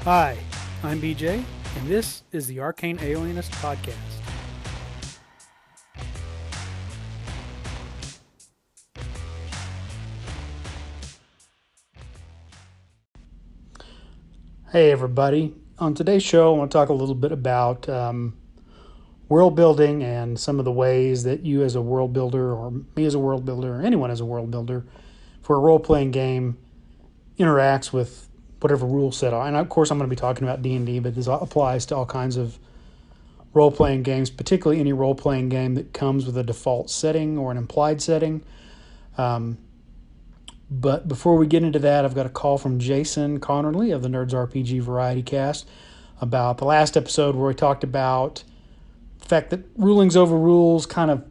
Hi, I'm BJ, and this is the Arcane Alienist Podcast. Hey, everybody. On today's show, I want to talk a little bit about world building and some of the ways that you, as a world builder, or me as a world builder, or anyone as a world builder, for a role playing game, interacts with whatever rule set are. And of course, I'm going to be talking about D&D, but this applies to all kinds of role playing games, particularly any role playing game that comes with a default setting or an implied setting. But before we get into that, I've got a call from Jason Connerly of the Nerds RPG Variety Cast about the last episode where we talked about the fact that rulings over rules kind of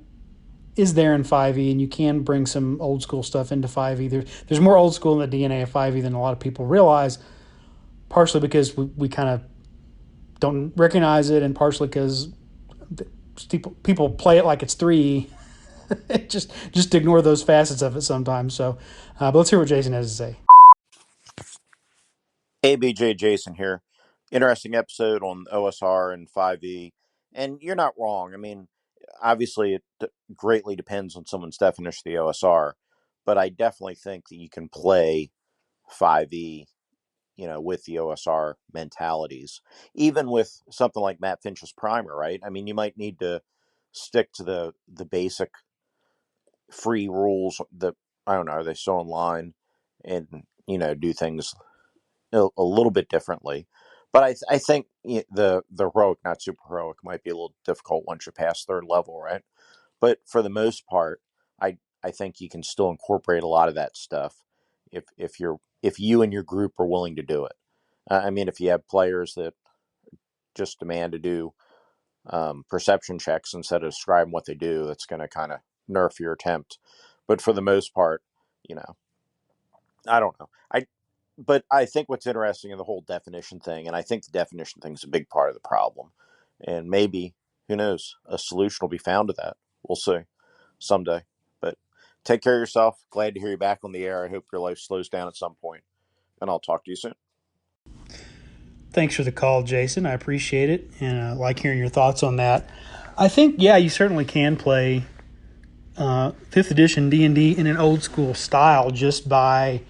is there in 5e, and you can bring some old school stuff into 5e. There's more old school in the DNA of 5e than a lot of people realize, partially because we kind of don't recognize it, and partially because people play it like it's 3e. just ignore those facets of it sometimes. So, but let's hear what Jason has to say. Hey, BJ, Jason here. Interesting episode on OSR and 5e. And you're not wrong. I mean, obviously, it greatly depends on someone's definition of the OSR, but I definitely think that you can play 5e, with the OSR mentalities, even with something like Matt Finch's Primer, right? I mean, you might need to stick to the basic free rules that, I don't know, are they still online and, do things a little bit differently. But I think the heroic, not super heroic, might be a little difficult once you pass third level, right? But for the most part, I think you can still incorporate a lot of that stuff if you and your group are willing to do it. I mean, if you have players that just demand to do perception checks instead of describing what they do, that's going to kind of nerf your attempt. But for the most part, you know, I don't know. But I think what's interesting in the whole definition thing, and I think the definition thing is a big part of the problem. And maybe, who knows, a solution will be found to that. We'll see someday. But take care of yourself. Glad to hear you back on the air. I hope your life slows down at some point, and I'll talk to you soon. Thanks for the call, Jason. I appreciate it, and I like hearing your thoughts on that. I think, yeah, you certainly can play 5th edition D&D in an old school style just by,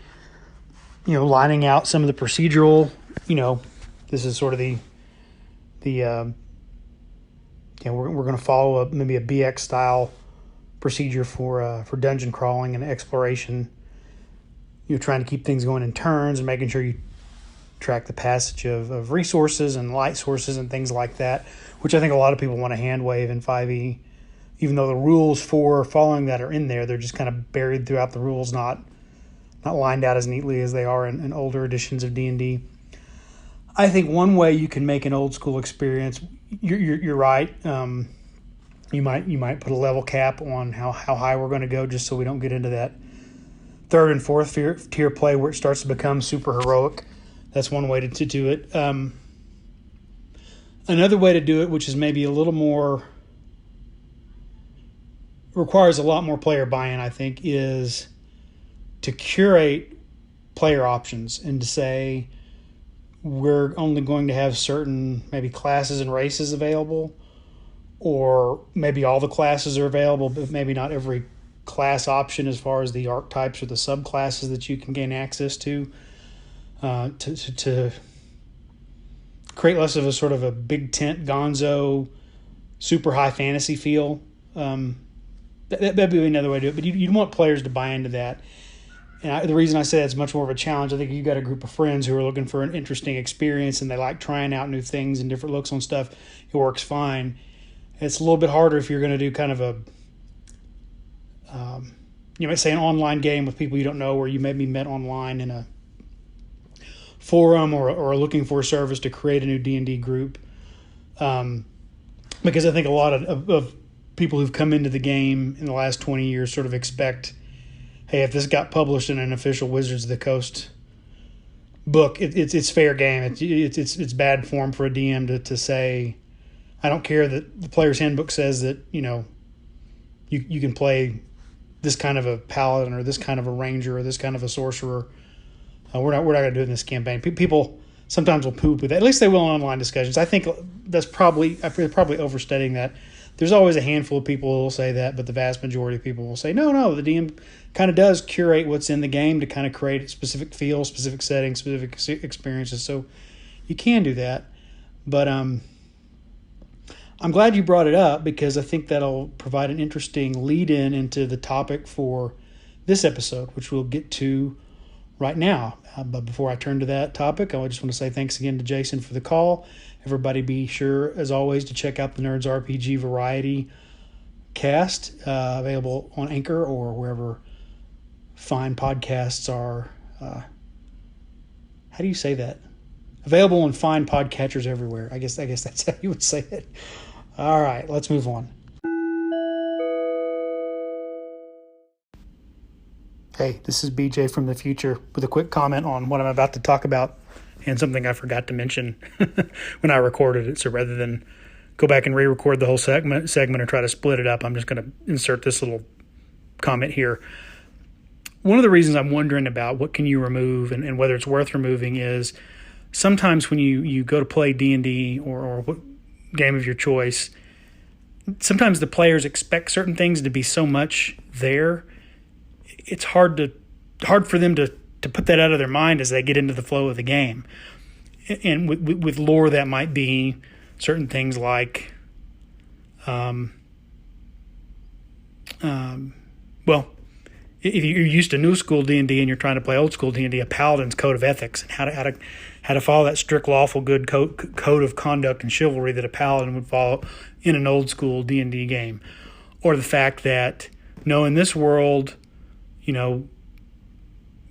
lining out some of the procedural, this is sort of we're going to follow maybe a BX style procedure for dungeon crawling and exploration. You're trying to keep things going in turns and making sure you track the passage of resources and light sources and things like that, which I think a lot of people want to hand wave in 5e, even though the rules for following that are in there. They're just kind of buried throughout the rules, not lined out as neatly as they are in older editions of D&D. I think one way you can make an old school experience, you're right. You might put a level cap on how high we're going to go, just so we don't get into that third and fourth tier play where it starts to become super heroic. That's one way to do it. Another way to do it, which is maybe a little more, requires a lot more player buy-in, I think, is to curate player options and to say we're only going to have certain maybe classes and races available, or maybe all the classes are available, but maybe not every class option as far as the archetypes or the subclasses that you can gain access to. To create less of a sort of a big tent gonzo super high fantasy feel. That'd be another way to do it, but you'd want players to buy into that. And the reason I say that's much more of a challenge, I think you've got a group of friends who are looking for an interesting experience and they like trying out new things and different looks on stuff. It works fine. It's a little bit harder if you're going to do kind of a, you might say, an online game with people you don't know, where you may be met online in a forum or looking for a service to create a new D&D group. Because I think a lot of people who've come into the game in the last 20 years sort of expect, hey, if this got published in an official Wizards of the Coast book, it's fair game. It's bad form for a DM to say, I don't care that the player's handbook says that, you can play this kind of a paladin or this kind of a ranger or this kind of a sorcerer. We're not going to do it in this campaign. People sometimes will poo-poo that. At least they will in online discussions. I think that's probably overstating that. There's always a handful of people who will say that, but the vast majority of people will say, no, the DM kind of does curate what's in the game to kind of create a specific feel, specific settings, specific experiences. So you can do that. But I'm glad you brought it up, because I think that'll provide an interesting lead-in into the topic for this episode, which we'll get to right now. But before I turn to that topic, I just want to say thanks again to Jason for the call. Everybody be sure, as always, to check out the Nerds RPG Variety cast, available on Anchor or wherever fine podcasts are. How do you say that? Available on fine podcatchers everywhere. I guess that's how you would say it. All right, let's move on. Hey, this is BJ from the future with a quick comment on what I'm about to talk about, and something I forgot to mention when I recorded it. So rather than go back and re-record the whole segment or try to split it up, I'm just going to insert this little comment here. One of the reasons I'm wondering about what can you remove and whether it's worth removing is sometimes when you go to play D&D or what game of your choice, sometimes the players expect certain things to be so much there. It's hard for them to put that out of their mind as they get into the flow of the game. And with lore, that might be certain things like, if you're used to new school D&D and you're trying to play old school D&D, a paladin's code of ethics and how to follow that strict, lawful, good code of conduct and chivalry that a paladin would follow in an old school D&D game, or the fact that in this world,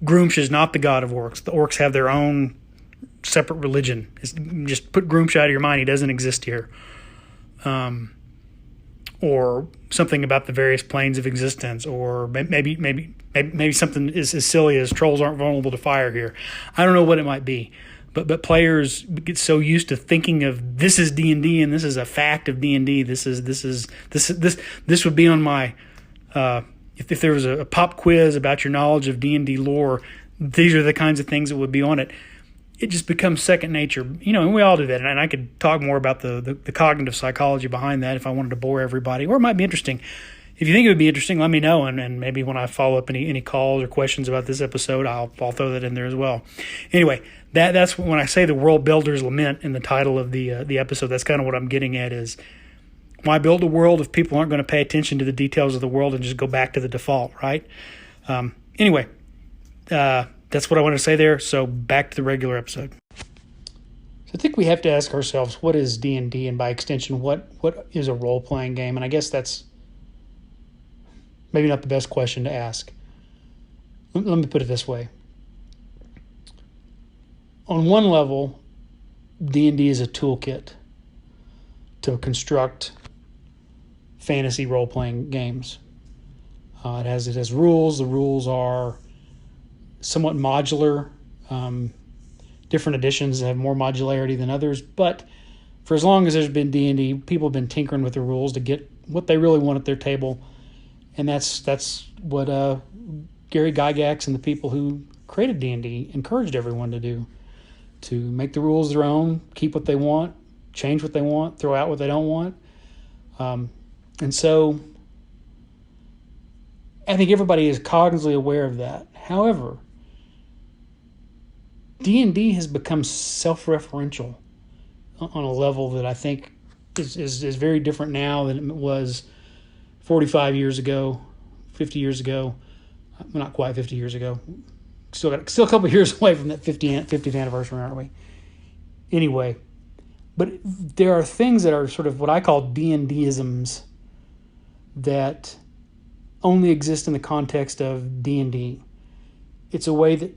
Groomsh is not the god of orcs. The orcs have their own separate religion. Just put Groomsh out of your mind. He doesn't exist here. Or something about the various planes of existence, or maybe something as silly as trolls aren't vulnerable to fire here. I don't know what it might be, but players get so used to thinking of this is D&D and this is a fact of D&D. This would be on my if there was a pop quiz about your knowledge of D&D lore, these are the kinds of things that would be on it. It just becomes second nature, and we all do that. And I could talk more about the cognitive psychology behind that if I wanted to bore everybody, or it might be interesting. If you think it would be interesting, let me know, and maybe when I follow up any calls or questions about this episode, I'll throw that in there as well. Anyway, that's when I say the Worldbuilder's Lament in the title of the episode. That's kind of what I'm getting at is, why build a world if people aren't going to pay attention to the details of the world and just go back to the default, right? Anyway, that's what I want to say there. So back to the regular episode. So I think we have to ask ourselves, what is D&D, and by extension, what is a role-playing game? And I guess that's maybe not the best question to ask. Let me put it this way. On one level, D&D is a toolkit to construct fantasy role-playing games. It has rules. The rules are somewhat modular. Different editions have more modularity than others, but for as long as there's been D&D, people have been tinkering with the rules to get what they really want at their table, and that's what Gary Gygax and the people who created D&D encouraged everyone to do, to make the rules their own, keep what they want, change what they want, throw out what they don't want. And so I think everybody is cognitively aware of that. However, D&D has become self-referential on a level that I think is very different now than it was 45 years ago, 50 years ago. Well, not quite 50 years ago. Still a couple of years away from that 50th anniversary, aren't we? Anyway, but there are things that are sort of what I call D&Disms that only exist in the context of D&D. It's a way that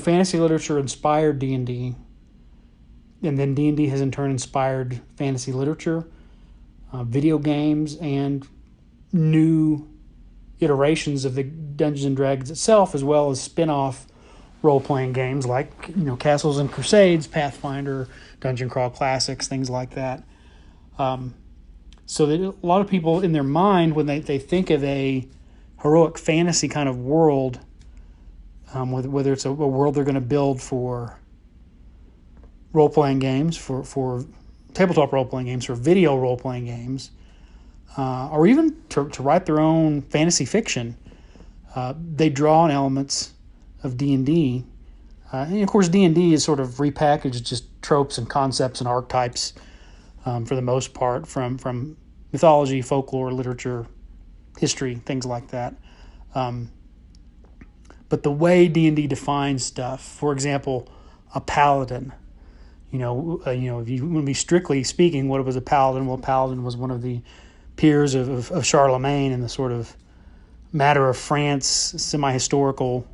fantasy literature inspired D&D, and then D&D has in turn inspired fantasy literature, video games, and new iterations of the Dungeons and Dragons itself, as well as spin-off role-playing games like Castles and Crusades, Pathfinder, Dungeon Crawl Classics, things like that. So that a lot of people in their mind, when they think of a heroic fantasy kind of world, whether it's a world they're going to build for role playing games, for tabletop role playing games, for video role playing games, or even to write their own fantasy fiction. They draw on elements of D&D. And of course, D&D is sort of repackaged just tropes and concepts and archetypes for the most part from mythology, folklore, literature, history, things like that. But the way D&D defines stuff, for example, a paladin. If you want to be strictly speaking, what was a paladin? Well, a paladin was one of the peers of Charlemagne in the sort of matter of France, semi-historical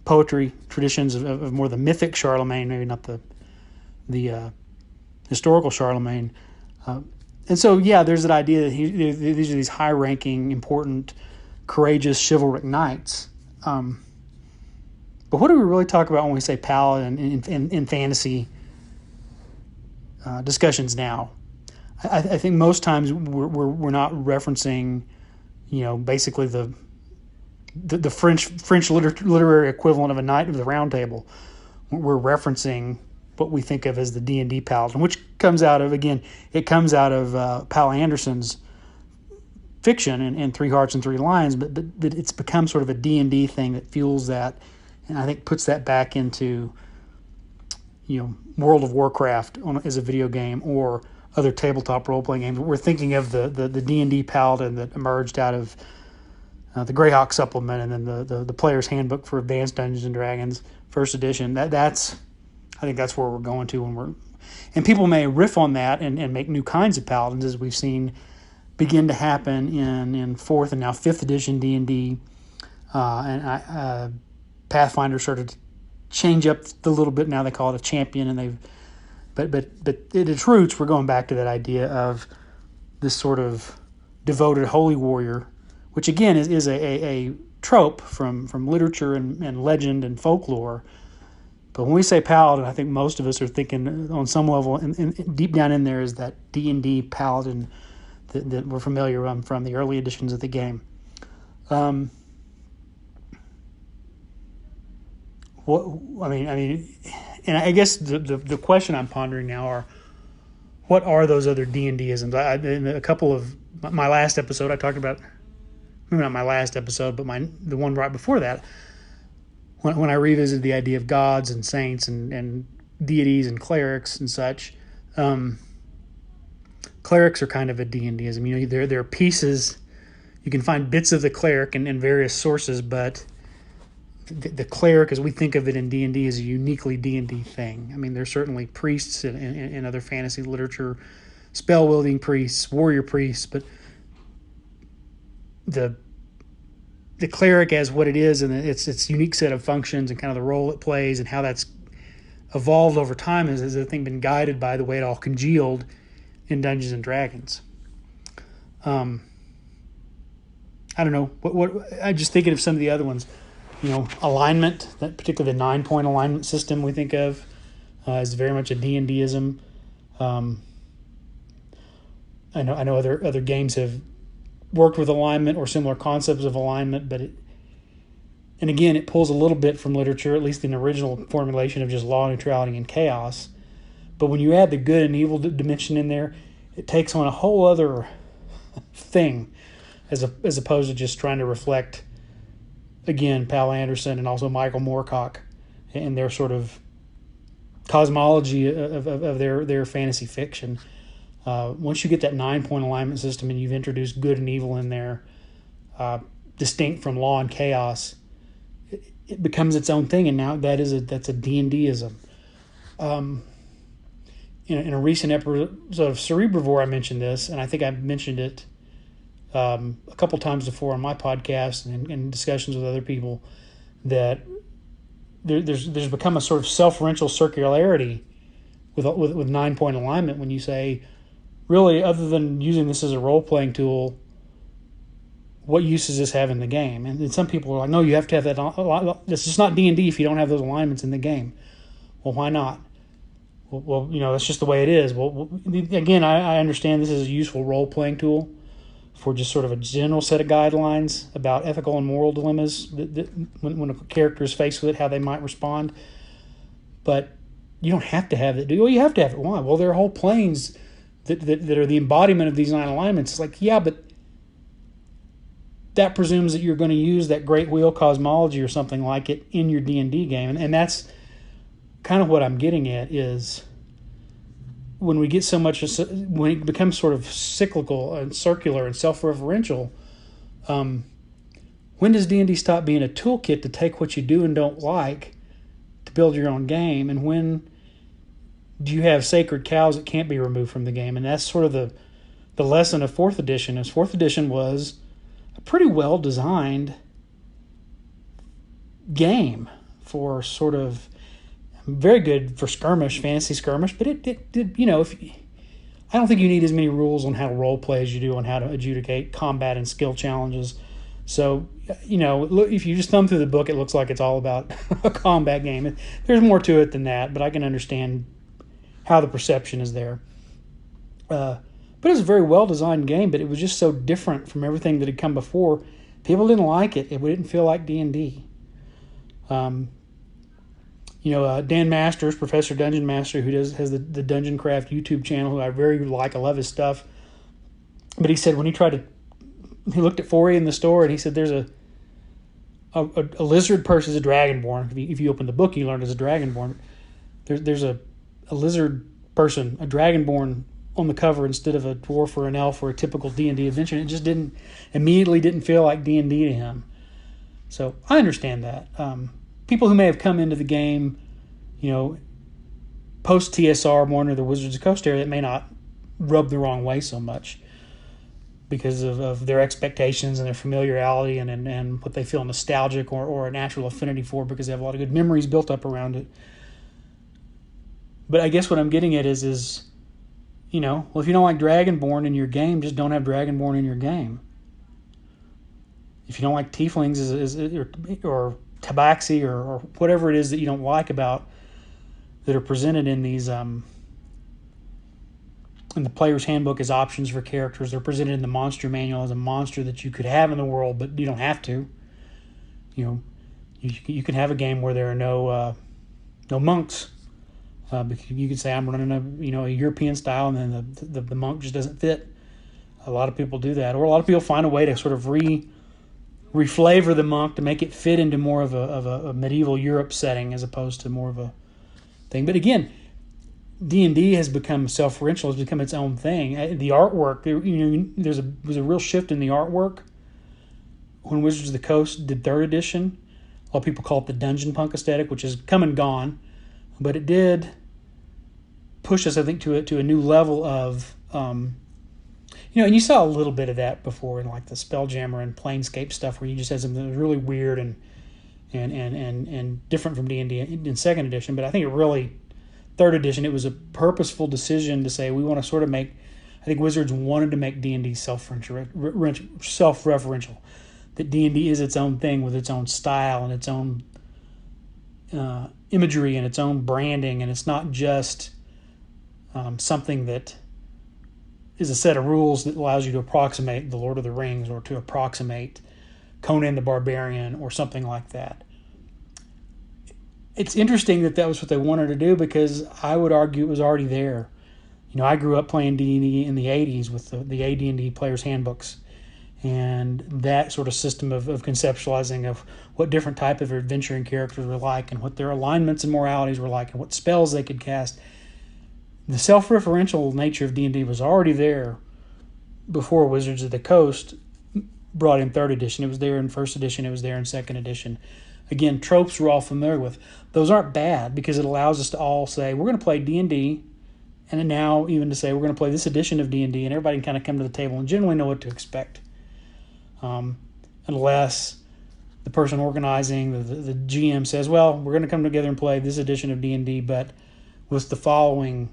poetry traditions of more the mythic Charlemagne, maybe not the historical Charlemagne. And so, yeah, there's that idea that these are these high-ranking, important, courageous, chivalric knights. But what do we really talk about when we say paladin in fantasy discussions now? I think most times we're not referencing, basically the French literary equivalent of a knight of the Round Table. We're referencing what we think of as the D&D paladin, which comes out of Pal Anderson's fiction in Three Hearts and Three Lions, but it's become sort of a D&D thing that fuels that, and I think puts that back into World of Warcraft as a video game or other tabletop role-playing games. We're thinking of the D&D paladin that emerged out of the Greyhawk supplement, and then the Player's Handbook for Advanced Dungeons and Dragons, first edition. I think that's where we're going to and people may riff on that and make new kinds of paladins, as we've seen begin to happen in 4th and now 5th edition D&D. And Pathfinder started to change up a little bit. Now they call it a champion, and but at its roots, we're going back to that idea of this sort of devoted holy warrior, which again is a trope from literature and legend and folklore. But when we say paladin, I think most of us are thinking on some level, and deep down in there is that D&D paladin that we're familiar from the early editions of the game. And I guess the question I'm pondering now are, what are those other D&Disms? In a couple of my last episode, I talked about, maybe not my last episode, but the one right before that, when I revisited the idea of gods and saints and deities and clerics and such. Clerics are kind of a D&Dism. There are pieces. You can find bits of the cleric in various sources, but the cleric, as we think of it in D&D, is a uniquely D&D thing. I mean, there's certainly priests in other fantasy literature, spell-wielding priests, warrior priests, but the cleric as what it is and its unique set of functions and kind of the role it plays and how that's evolved over time has I think been guided by the way it all congealed in Dungeons and Dragons. I don't know what I'm just thinking of some of the other ones. Alignment, that particularly the 9-point alignment system we think of is very much a D&Dism. I know other games have worked with alignment or similar concepts of alignment, but it pulls a little bit from literature, at least in the original formulation of just law, neutrality, and chaos. But when you add the good and evil dimension in there, it takes on a whole other thing, as opposed to just trying to reflect, again, Pal Anderson and also Michael Moorcock and their sort of cosmology of their fantasy fiction. Once you get that 9-point alignment system and you've introduced good and evil in there, distinct from law and chaos, it becomes its own thing, and now that's a D&Dism. In a recent episode of Cerebrivore, I mentioned this, and I think I mentioned it a couple times before on my podcast and in discussions with other people, that there's become a sort of self-referential circularity with 9-point alignment when you say, really, other than using this as a role-playing tool, what use does this have in the game? And some people are like, no, you have to have that. It's just not D&D if you don't have those alignments in the game. Well, why not? Well, that's just the way it is. Well, again, I understand this is a useful role-playing tool for just sort of a general set of guidelines about ethical and moral dilemmas that when a character is faced with it, how they might respond. But you don't have to have it. Well, you have to have it. Why? Well, there are whole planes that are the embodiment of these 9 alignments. It's like, yeah, but that presumes that you're going to use that great wheel cosmology or something like it in your D&D game. And that's kind of what I'm getting at is when we get so much, when it becomes sort of cyclical and circular and self-referential, when does D&D stop being a toolkit to take what you do and don't like to build your own game? And when do you have sacred cows that can't be removed from the game? And that's sort of the lesson of 4th edition. Is 4th edition was a pretty well designed game for sort of very good for skirmish, fantasy skirmish, but it you know, I don't think you need as many rules on how to role play as you do on how to adjudicate combat and skill challenges. So, you know, if you just thumb through the book, it looks like it's all about a combat game. There's more to it than that, but I can understand how the perception is there. But it was a very well-designed game, but it was just so different from everything that had come before. People didn't like it. It didn't feel like D&D. Dan Masters, Professor Dungeon Master, who has the Dungeon Craft YouTube channel, who I very like. I love his stuff. But he said when he looked at 4E in the store, and he said there's a lizard person is a dragonborn. If you open the book, you learn as a dragonborn. There's a lizard person, a dragonborn, on the cover instead of a dwarf or an elf or a typical D&D adventure. It just didn't feel like D&D to him. So I understand that. People who may have come into the game, you know, post TSR more into the Wizards of the Coast area, that may not rub the wrong way so much because of their expectations and their familiarity and what they feel nostalgic or a natural affinity for because they have a lot of good memories built up around it. But I guess what I'm getting at is you know, well, if you don't like Dragonborn in your game, just don't have Dragonborn in your game. If you don't like Tieflings or Tabaxi or whatever it is that you don't like about that are presented in these in the player's handbook as options for characters, they're presented in the monster manual as a monster that you could have in the world, but you don't have to. You know, you can have a game where there are no monks. You could say I'm running a European style, and then the monk just doesn't fit. A lot of people do that, or a lot of people find a way to sort of reflavor the monk to make it fit into more of a medieval Europe setting as opposed to more of a thing. But again, D&D has become self-referential, has become its own thing. The artwork, was a real shift in the artwork when Wizards of the Coast did 3rd edition. A lot of people call it the dungeon punk aesthetic, which is come and gone, but it did push us, I think, to a new level of, and you saw a little bit of that before in like the Spelljammer and Planescape stuff, where you just had something that was really weird and different from D&D in 2nd edition. But I think 3rd edition, it was a purposeful decision to say we want to sort of make. I think Wizards wanted to make D&D self-referential, that D&D is its own thing with its own style and its own imagery and its own branding, and it's not just something that is a set of rules that allows you to approximate the Lord of the Rings or to approximate Conan the Barbarian or something like that. It's interesting that was what they wanted to do, because I would argue it was already there. I grew up playing D&D in the 80s with the AD&D Player's Handbooks, and that sort of system of conceptualizing of what different type of adventuring characters were like and what their alignments and moralities were like and what spells they could cast. The self-referential nature of D&D was already there before Wizards of the Coast brought in 3rd edition. It was there in 1st edition. It was there in 2nd edition. Again, tropes we're all familiar with. Those aren't bad because it allows us to all say, we're going to play D&D, and then now even to say we're going to play this edition of D&D, and everybody can kind of come to the table and generally know what to expect. Unless the person organizing, the GM says, well, we're going to come together and play this edition of D&D, but with the following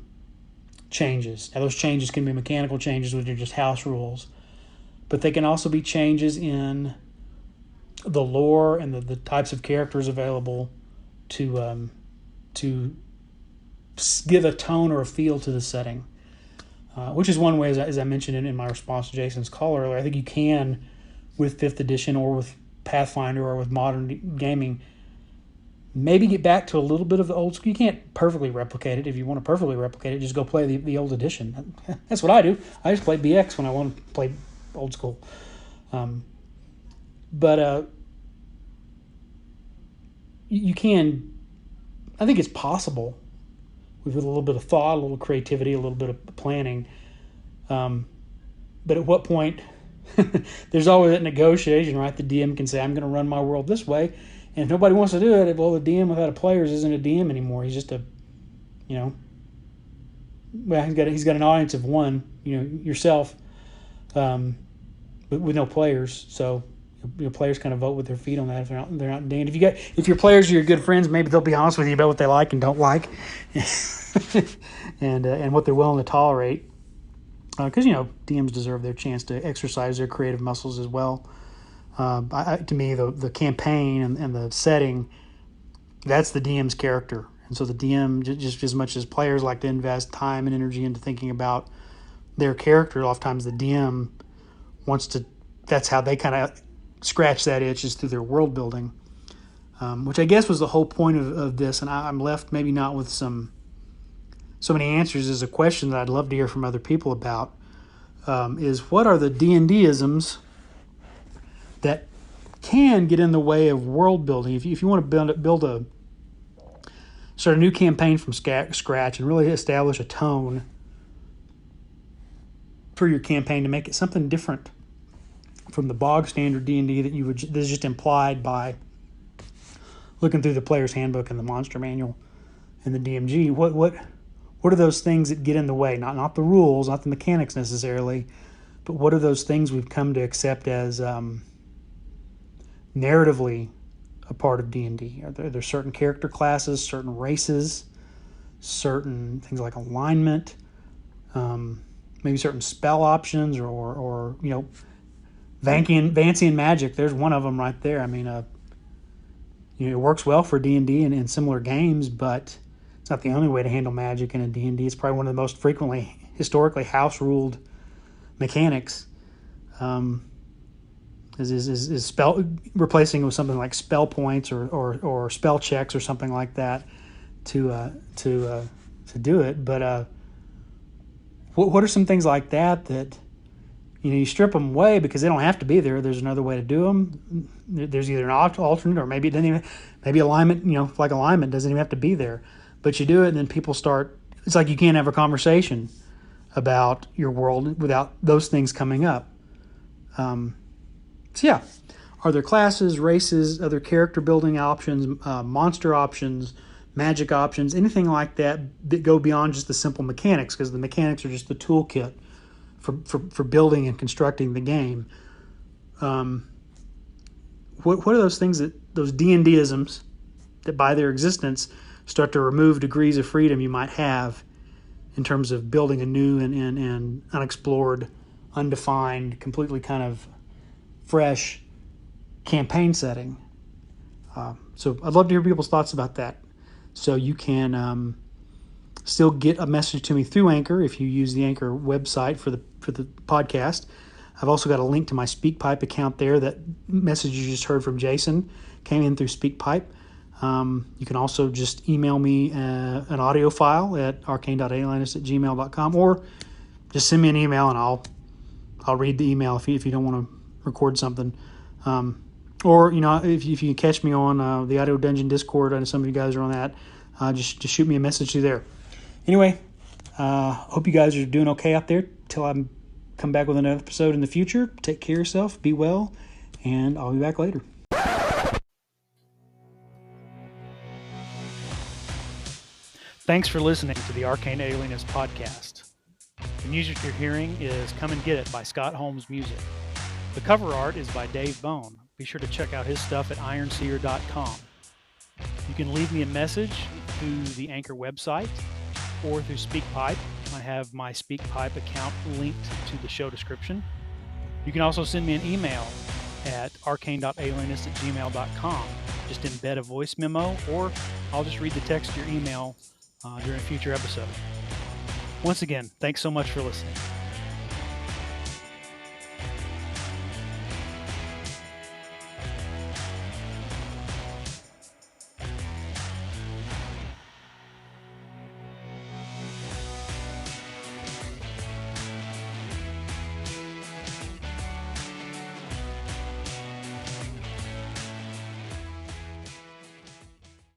changes. Now, those changes can be mechanical changes, which are just house rules, but they can also be changes in the lore and the types of characters available to give a tone or a feel to the setting, which is one way, as I mentioned in my response to Jason's call earlier. I think you can, with 5th edition or with Pathfinder or with modern gaming, maybe get back to a little bit of the old school. You can't perfectly replicate it. If you want to perfectly replicate it, just go play the old edition. That's what I do. I just play BX when I want to play old school. But you can, I think it's possible with a little bit of thought, a little creativity, a little bit of planning. But at what point, there's always that negotiation, right? The DM can say, I'm going to run my world this way. And if nobody wants to do it, well, the DM without a players isn't a DM anymore. He's just well, he's got an audience of one, yourself, with no players. So your players kind of vote with their feet on that if they're not Dan. If your players are your good friends, maybe they'll be honest with you about what they like and don't like, and what they're willing to tolerate. Because DMs deserve their chance to exercise their creative muscles as well. To me, the campaign and the setting, that's the DM's character. And so the DM, just as much as players like to invest time and energy into thinking about their character, oftentimes the DM wants to, that's how they kind of scratch that itch, is through their world building, which I guess was the whole point of this. And I'm left maybe not with so many answers as a question that I'd love to hear from other people about, is what are the D&Disms that can get in the way of world building? If you want to start a new campaign from scratch and really establish a tone for your campaign to make it something different from the bog standard D&D that's just implied by looking through the player's handbook and the monster manual and the DMG, what are those things that get in the way? Not the rules, not the mechanics necessarily, but what are those things we've come to accept as narratively a part of D&D? Are there certain character classes, certain races, certain things like alignment, maybe certain spell options, or Vancian magic? There's one of them right there. I mean, it works well for D&D and in similar games, but it's not the only way to handle magic in a D&D. It's probably one of the most frequently, historically, house-ruled mechanics. Is spell replacing with something like spell points or spell checks or something like that to do it. But what are some things like that you strip them away because they don't have to be there? There's another way to do them. There's either an alternate, or maybe it doesn't even, maybe alignment, like alignment doesn't even have to be there, but you do it, and then people start. It's like you can't have a conversation about your world without those things coming up. So yeah, are there classes, races, other character building options, monster options, magic options, anything like that go beyond just the simple mechanics? Because the mechanics are just the toolkit for building and constructing the game. What are those things, those D&Disms that by their existence start to remove degrees of freedom you might have in terms of building a new and unexplored, undefined, completely kind of fresh campaign setting? So I'd love to hear people's thoughts about that. So you can still get a message to me through Anchor if you use the Anchor website for the podcast. I've also got a link to my SpeakPipe account there. That message you just heard from Jason came in through SpeakPipe. You can also just email me an audio file at arcane.alienist@gmail.com, or just send me an email and I'll read the email if you don't want to record something. Or if you catch me on the Audio Dungeon Discord, and some of you guys are on that, just shoot me a message through there. Anyway, hope you guys are doing okay out there till I come back with another episode in the future. Take care of yourself, be well, and I'll be back later. Thanks for listening to the Arcane Alienist podcast. The music you're hearing is Come and Get It by Scott Holmes Music. The cover art is by Dave Bone. Be sure to check out his stuff at ironseer.com. You can leave me a message through the Anchor website or through SpeakPipe. I have my SpeakPipe account linked to the show description. You can also send me an email at arcane.alienist@gmail.com. Just embed a voice memo, or I'll just read the text to your email during a future episode. Once again, thanks so much for listening.